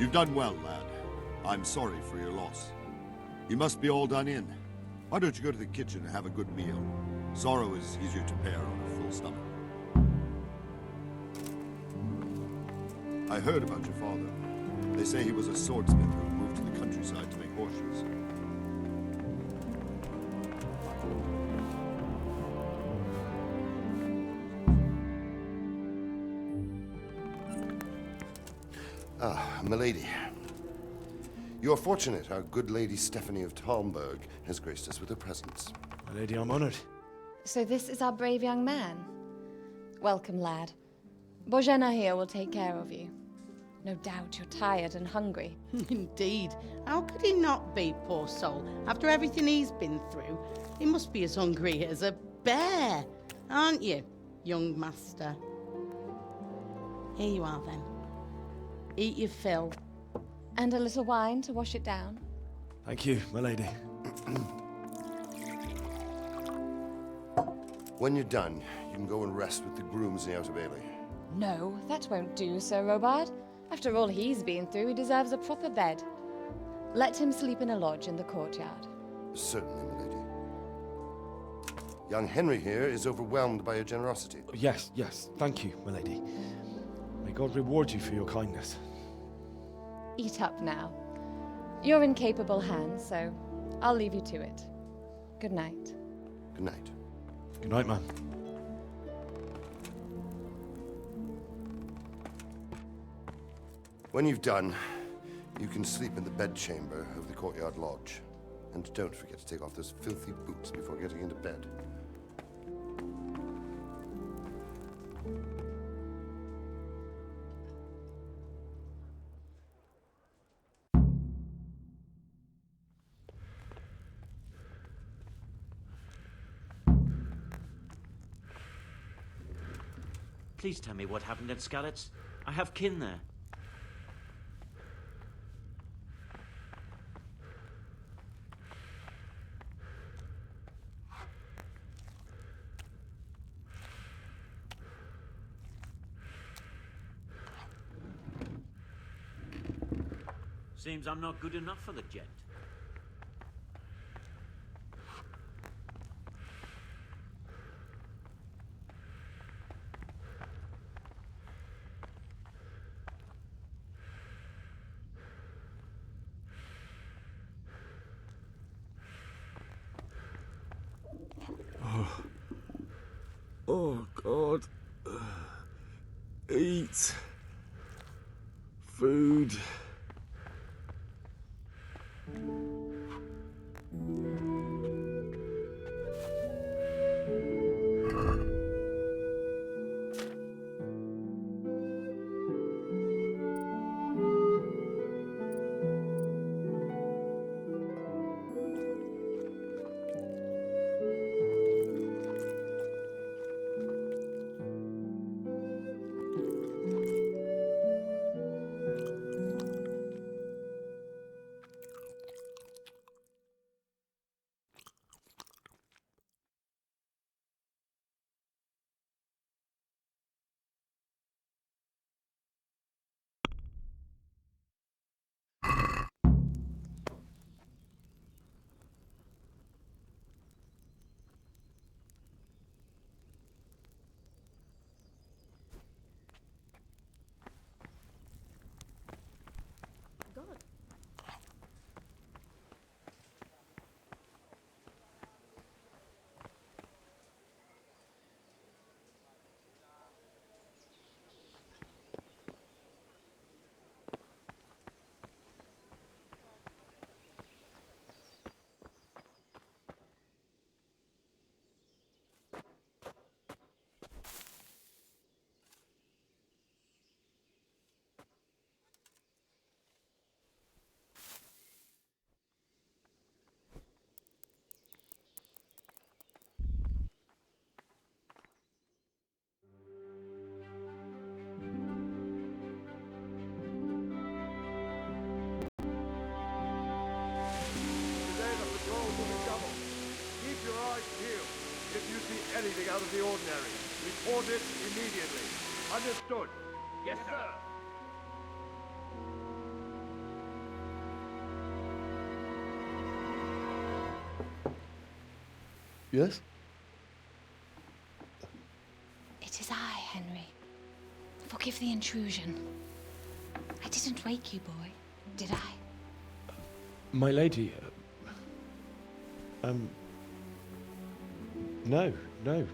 You've done well, lad. I'm sorry for your loss. You must be all done in. Why don't you go to the kitchen and have a good meal? Sorrow is easier to bear on a full stomach. I heard about your father. They say he was a swordsmith who moved to the countryside to make horseshoes. Ah, milady. You are fortunate our good lady Stephanie of Talmberg has graced us with her presence. My lady, I'm honored. So this is our brave young man. Welcome, lad. Bozhena here will take care of you. No doubt you're tired and hungry. Indeed. How could he not be, poor soul? After everything he's been through, he must be as hungry as a bear, aren't you, young master? Here you are, then. Eat your fill. And a little wine to wash it down. Thank you, my lady. When you're done, you can go and rest with the grooms in the Outer Bailey. No, that won't do, Sir Robard. After all he's been through, he deserves a proper bed. Let him sleep in a lodge in the courtyard. Certainly, milady. Young Henry here is overwhelmed by your generosity. Yes, thank you, my lady. May God reward you for your kindness. Eat up now. You're in capable hands, so I'll leave you to it. Good night. Good night. Good night, man. When you've done, you can sleep in the bedchamber of the courtyard lodge. And don't forget to take off those filthy boots before getting into bed. Please tell me what happened at Skalitz. I have kin there. Seems I'm not good enough for the gent. Oh, God. Eat. Food. Anything out of the ordinary, report it immediately. Understood? Yes, sir. Yes? It is I, Henry. Forgive the intrusion. I didn't wake you, boy, did I? My lady, no,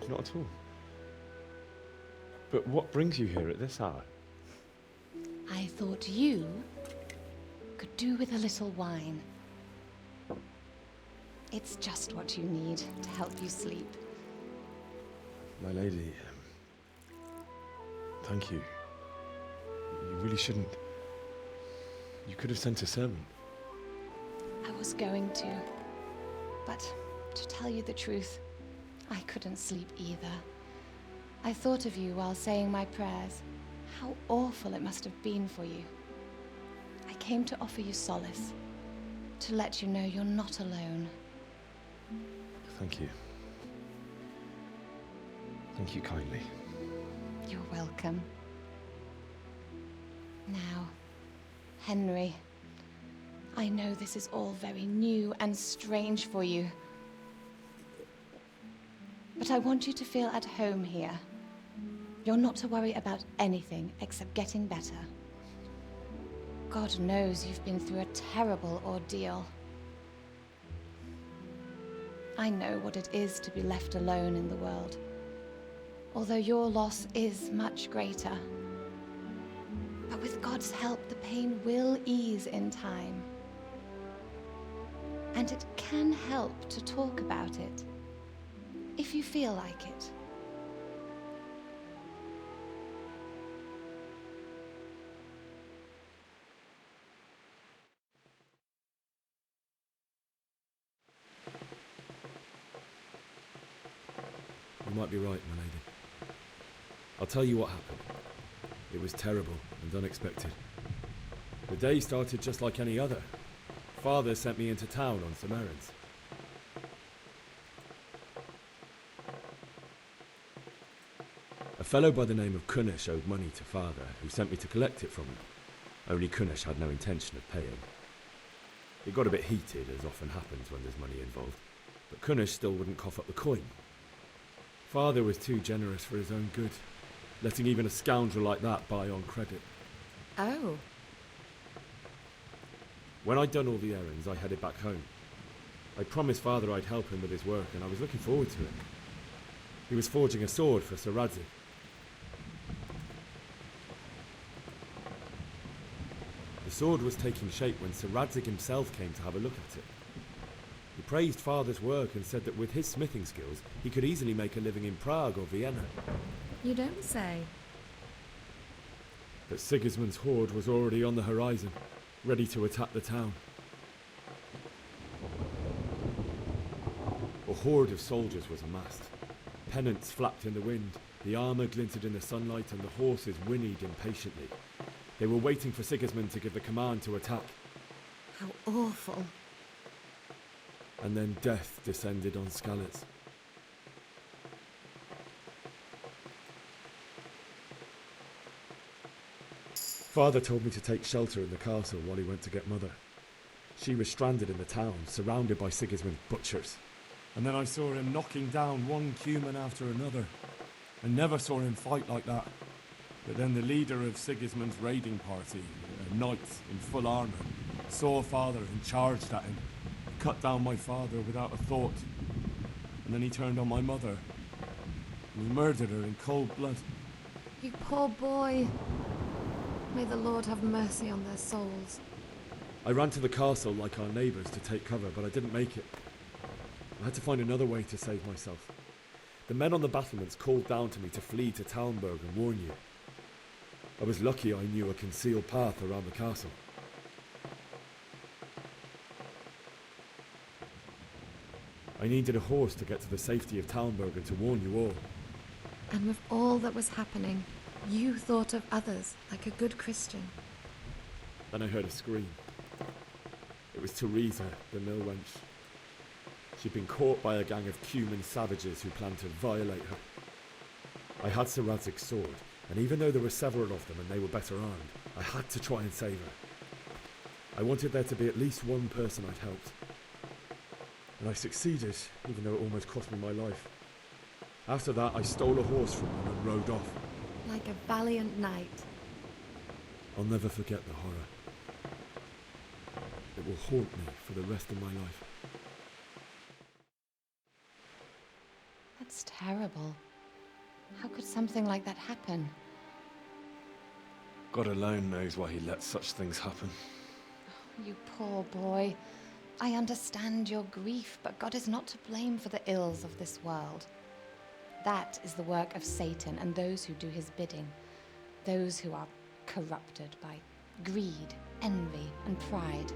not at all. But what brings you here at this hour? I thought you could do with a little wine. It's just what you need to help you sleep. My lady, thank you. You really shouldn't. You could have sent a servant. I was going to, but to tell you the truth, I couldn't sleep either. I thought of you while saying my prayers. How awful it must have been for you. I came to offer you solace, to let you know you're not alone. Thank you. Thank you kindly. You're welcome. Now, Henry, I know this is all very new and strange for you, but I want you to feel at home here. You're not to worry about anything except getting better. God knows you've been through a terrible ordeal. I know what it is to be left alone in the world, although your loss is much greater. But with God's help, the pain will ease in time. And it can help to talk about it, if you feel like it. You might be right, my lady. I'll tell you what happened. It was terrible and unexpected. The day started just like any other. Father sent me into town on some errands. A fellow by the name of Kunnish owed money to Father, who sent me to collect it from him. Only Kunnish had no intention of paying. It got a bit heated, as often happens when there's money involved, but Kunnish still wouldn't cough up the coin. Father was too generous for his own good, letting even a scoundrel like that buy on credit. Oh. When I'd done all the errands, I headed back home. I promised Father I'd help him with his work, and I was looking forward to it. He was forging a sword for Sir Radzig. The sword was taking shape when Sir Radzig himself came to have a look at it. He praised Father's work and said that with his smithing skills, he could easily make a living in Prague or Vienna. You don't say. But Sigismund's horde was already on the horizon, ready to attack the town. A horde of soldiers was amassed. Pennants flapped in the wind, the armour glinted in the sunlight, and the horses whinnied impatiently. They were waiting for Sigismund to give the command to attack. How awful. And then death descended on Skalitz. Father told me to take shelter in the castle while he went to get Mother. She was stranded in the town, surrounded by Sigismund's butchers. And then I saw him knocking down one Cuman after another. I never saw him fight like that. But then the leader of Sigismund's raiding party, a knight in full armour, saw Father and charged at him. Cut down my father without a thought. And then he turned on my mother. And he murdered her in cold blood. You poor boy. May the Lord have mercy on their souls. I ran to the castle like our neighbours to take cover, but I didn't make it. I had to find another way to save myself. The men on the battlements called down to me to flee to Talmberg and warn you. I was lucky I knew a concealed path around the castle. I needed a horse to get to the safety of Talmberg and to warn you all. And with all that was happening, you thought of others like a good Christian. Then I heard a scream. It was Teresa, the mill wench. She'd been caught by a gang of Cuman savages who planned to violate her. I had Sir Radzig's sword, and even though there were several of them and they were better armed, I had to try and save her. I wanted there to be at least one person I'd helped. and I succeeded, even though it almost cost me my life. After that, I stole a horse from them and rode off. Like a valiant knight. I'll never forget the horror. It will haunt me for the rest of my life. That's terrible. How could something like that happen? God alone knows why he lets such things happen. You poor boy. I understand your grief, but God is not to blame for the ills of this world. That is the work of Satan and those who do his bidding. Those who are corrupted by greed, envy, and pride.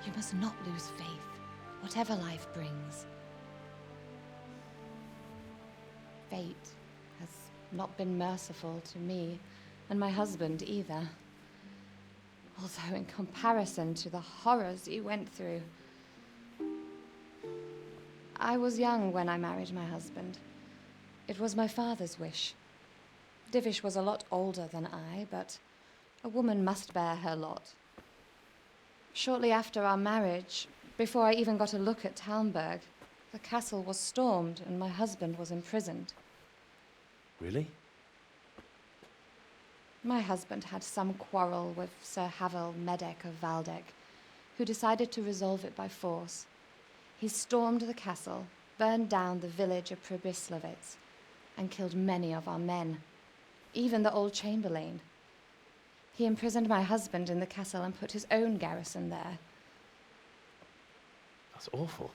You must not lose faith, whatever life brings. Fate has not been merciful to me, and my husband either. Although in comparison to the horrors you went through. I was young when I married my husband. It was my father's wish. Divish was a lot older than I, but a woman must bear her lot. Shortly after our marriage, before I even got a look at Talmberg, the castle was stormed and my husband was imprisoned. Really? My husband had some quarrel with Sir Havel Medek of Valdek, who decided to resolve it by force. He stormed the castle, burned down the village of Pribyslavitz, and killed many of our men, even the old chamberlain. He imprisoned my husband in the castle and put his own garrison there. That's awful.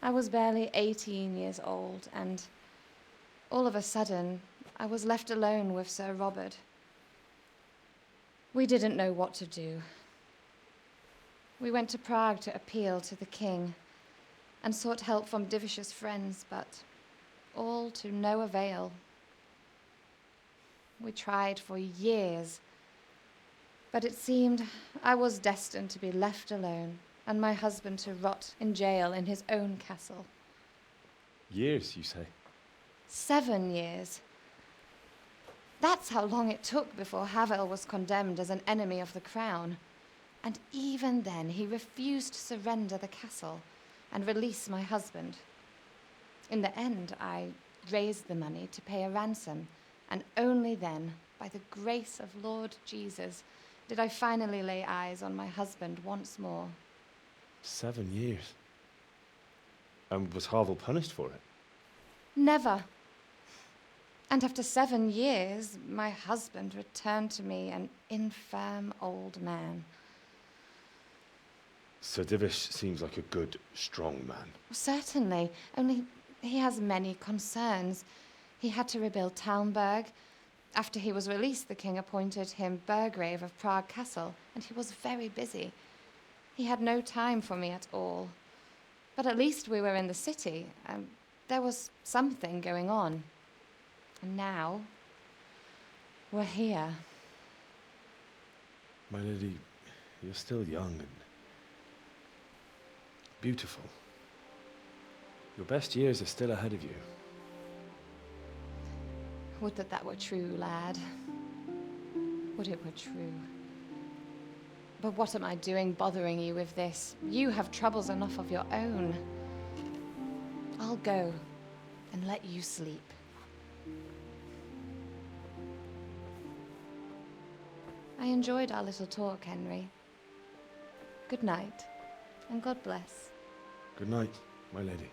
I was barely 18 years old, and all of a sudden, I was left alone with Sir Robert. We didn't know what to do. We went to Prague to appeal to the king and sought help from Divish's friends, but all to no avail. We tried for years, but it seemed I was destined to be left alone and my husband to rot in jail in his own castle. Years, you say? 7 years. That's how long it took before Havel was condemned as an enemy of the crown. And even then, he refused to surrender the castle and release my husband. In the end, I raised the money to pay a ransom, and only then, by the grace of Lord Jesus, did I finally lay eyes on my husband once more. 7 years? And was Havel punished for it? Never. And after 7 years, my husband returned to me an infirm old man. Sir Divish seems like a good, strong man. Certainly, only he has many concerns. He had to rebuild Talmberg. After he was released, the king appointed him Burgrave of Prague Castle, and he was very busy. He had no time for me at all. But at least we were in the city, and there was something going on. And now, we're here. My lady, you're still young and beautiful. Your best years are still ahead of you. Would that that were true, lad. Would it were true. But what am I doing bothering you with this? You have troubles enough of your own. I'll go and let you sleep. I enjoyed our little talk, Henry. Good night, and God bless. Good night, my lady.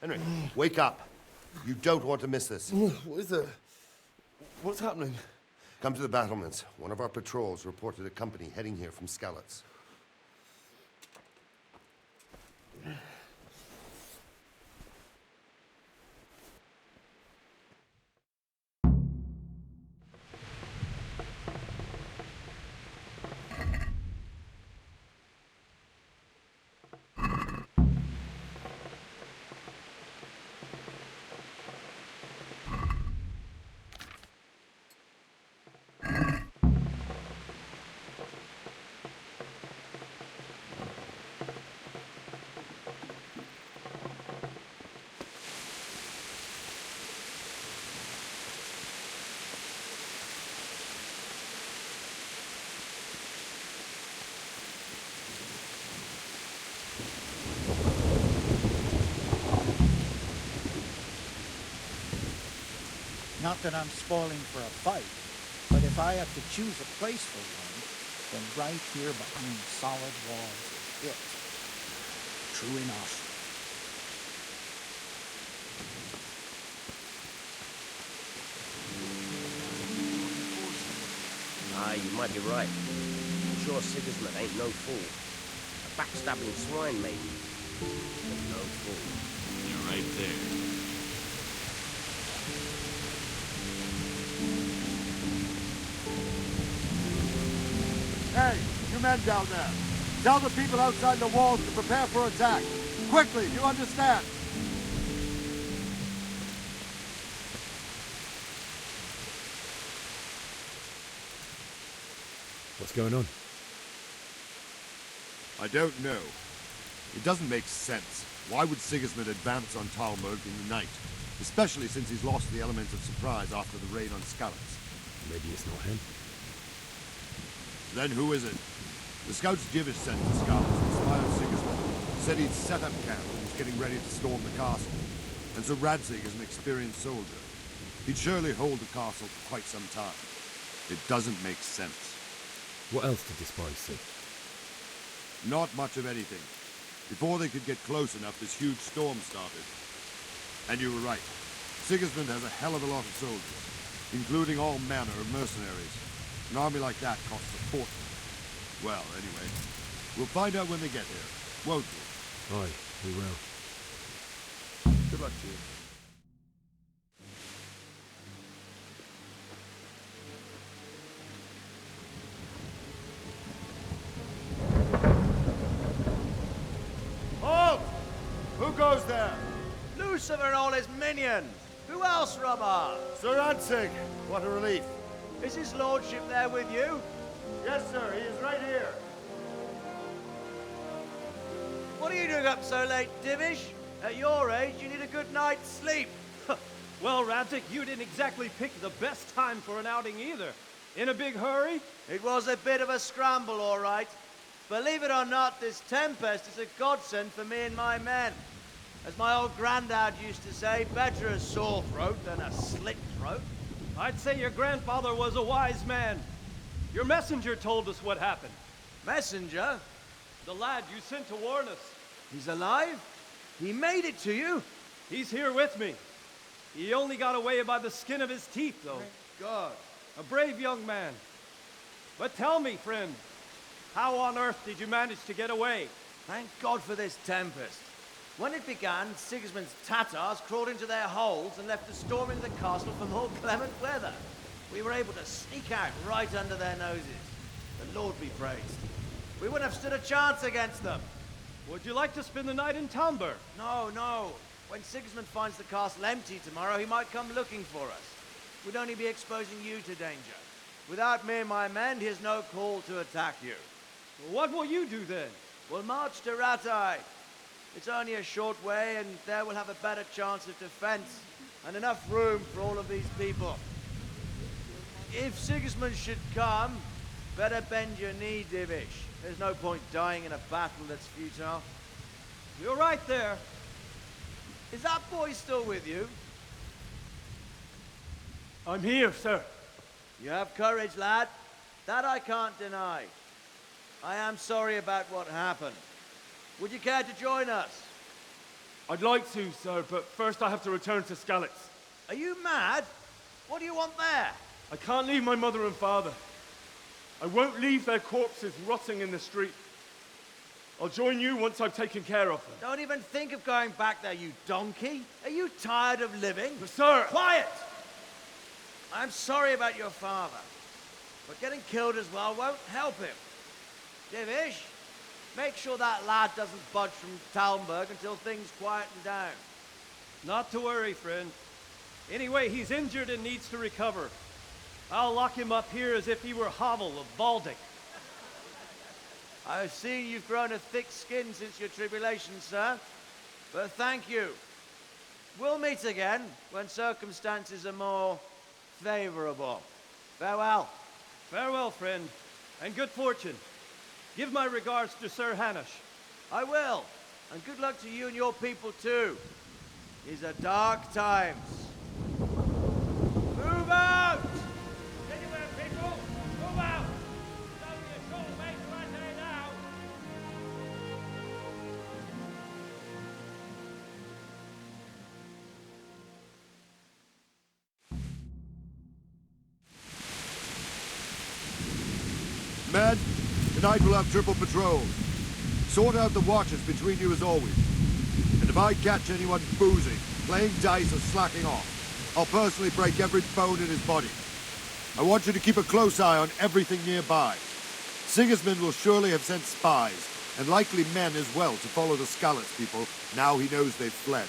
Henry, wake up. You don't want to miss this. What is it? What's happening? Come to the battlements. One of our patrols reported a company heading here from Skalitz. Not that I'm spoiling for a fight, but if I have to choose a place for one, then right here behind solid walls is it. True enough. You might be right. I'm sure Sigismund ain't no fool. A backstabbing swine, maybe. But no fool. You're right there. Hey, you men down there. Tell the people outside the walls to prepare for attack. Quickly, you understand? What's going on? I don't know. It doesn't make sense. Why would Sigismund advance on Talmberg in the night? Especially since he's lost the element of surprise after the raid on Skalitz. Maybe it's not him. Then who is it? The scouts Jivish sent to Skalitz and spied Sigismund. Said he'd set up camp and was getting ready to storm the castle. And so Radzig is an experienced soldier. He'd surely hold the castle for quite some time. It doesn't make sense. What else did the spies see? Not much of anything. Before they could get close enough, this huge storm started. And you were right. Sigismund has a hell of a lot of soldiers, including all manner of mercenaries. An army like that costs a fortune. Well, anyway, we'll find out when they get here, won't we? Aye, we will. Good luck to you. Halt! Who goes there? Lucifer and all his minions! Who else, Robber? Sir Radzig. What a relief. Is his lordship there with you? Yes, sir. He is right here. What are you doing up so late, Divish? At your age, you need a good night's sleep. Well, Radzig, you didn't exactly pick the best time for an outing either. In a big hurry? It was a bit of a scramble, all right. Believe it or not, this tempest is a godsend for me and my men. As my old granddad used to say, better a sore throat than a slit throat. I'd say your grandfather was a wise man. Your messenger told us what happened. Messenger? The lad you sent to warn us. He's alive? He made it to you? He's here with me. He only got away by the skin of his teeth, though. Thank God. A brave young man. But tell me, friend, how on earth did you manage to get away? Thank God for this tempest. When it began, Sigismund's Tatars crawled into their holes and left the storm into the castle for more clement weather. We were able to sneak out right under their noses. The Lord be praised. We wouldn't have stood a chance against them. Would you like to spend the night in Talmberg? No, no. When Sigismund finds the castle empty tomorrow, he might come looking for us. We'd only be exposing you to danger. Without me and my men, he has no call to attack you. What will you do then? We'll march to Ratai. It's only a short way, and there we'll have a better chance of defense and enough room for all of these people. If Sigismund should come, better bend your knee, Divish. There's no point dying in a battle that's futile. You're right there. Is that boy still with you? I'm here, sir. You have courage, lad. That I can't deny. I am sorry about what happened. Would you care to join us? I'd like to, sir, but first I have to return to Skalitz. Are you mad? What do you want there? I can't leave my mother and father. I won't leave their corpses rotting in the street. I'll join you once I've taken care of them. Don't even think of going back there, you donkey. Are you tired of living? But sir! Quiet! I'm sorry about your father, but getting killed as well won't help him. Divish, make sure that lad doesn't budge from Talmberg until things quieten down. Not to worry, friend. Anyway, he's injured and needs to recover. I'll lock him up here as if he were Havel of Baldic. I've seen you've grown a thick skin since your tribulation, sir. But thank you. We'll meet again when circumstances are more favorable. Farewell. Farewell, friend, and good fortune. Give my regards to Sir Hanush. I will. And good luck to you and your people, too. These are dark times. Move out! Anywhere, people! Move out! It's only a short way to Rattay now! Men, tonight we'll have triple patrols. Sort out the watches between you as always. And if I catch anyone boozing, playing dice or slacking off, I'll personally break every bone in his body. I want you to keep a close eye on everything nearby. Sigismund will surely have sent spies, and likely men as well, to follow the Skalitz people now he knows they've fled.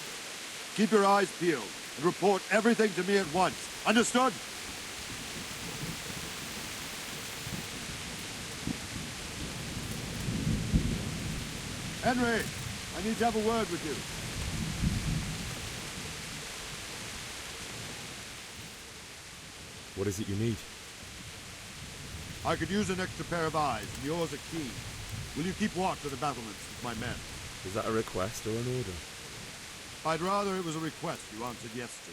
Keep your eyes peeled, and report everything to me at once. Understood? Henry, I need to have a word with you. What is it you need? I could use an extra pair of eyes, and yours are keen. Will you keep watch of the battlements with my men? Is that a request or an order? I'd rather it was a request you answered yes to.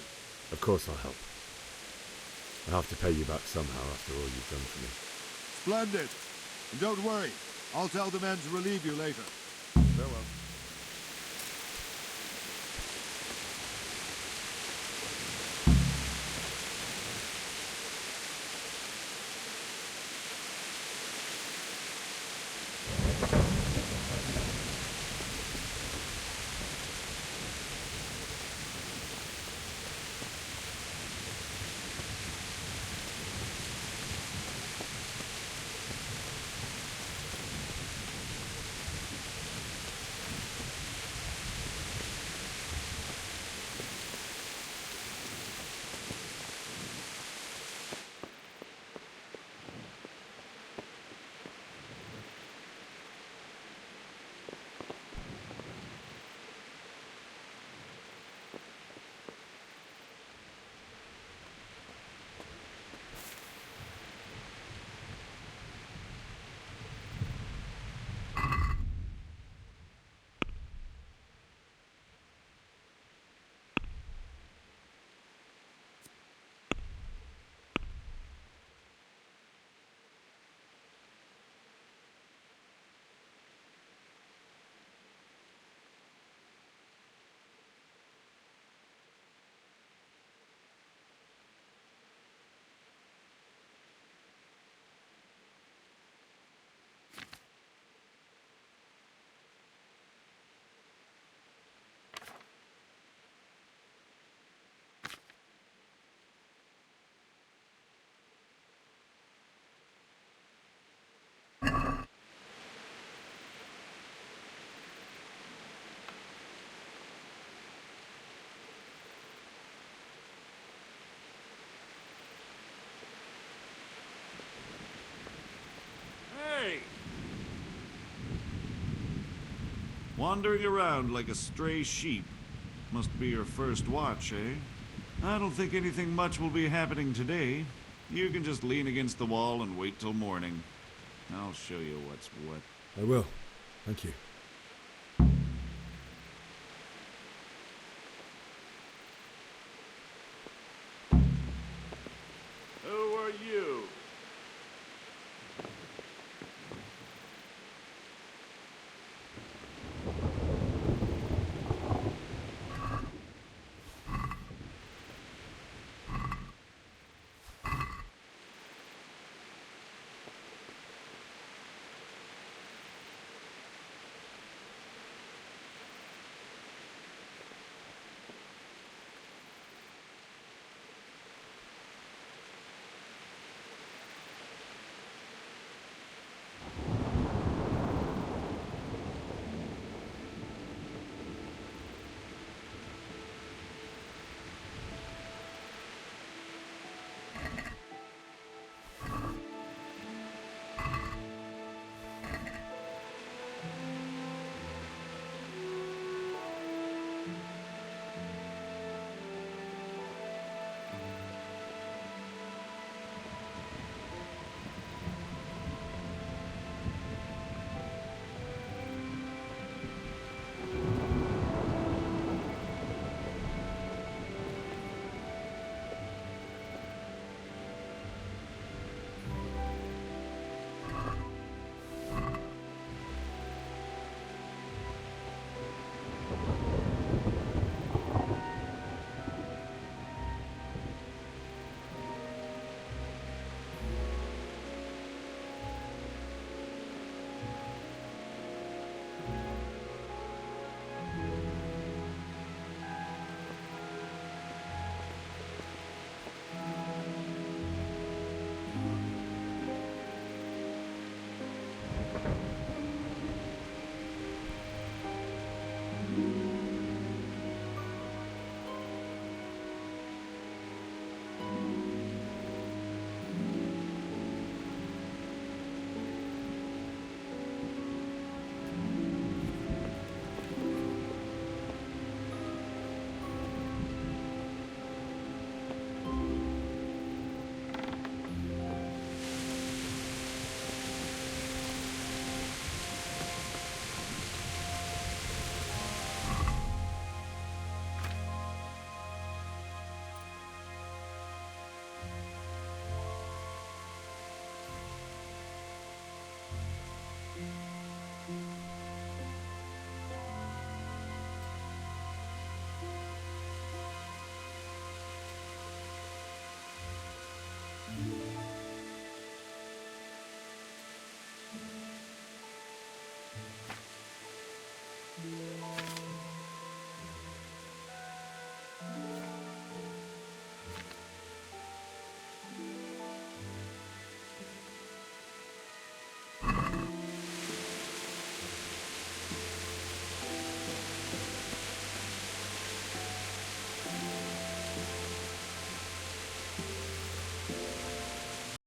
Of course I'll help. I have to pay you back somehow after all you've done for me. Splendid. And don't worry, I'll tell the men to relieve you later. Farewell. Hey! Wandering around like a stray sheep. Must be your first watch, eh? I don't think anything much will be happening today. You can just lean against the wall and wait till morning. I'll show you what's what. I will. Thank you.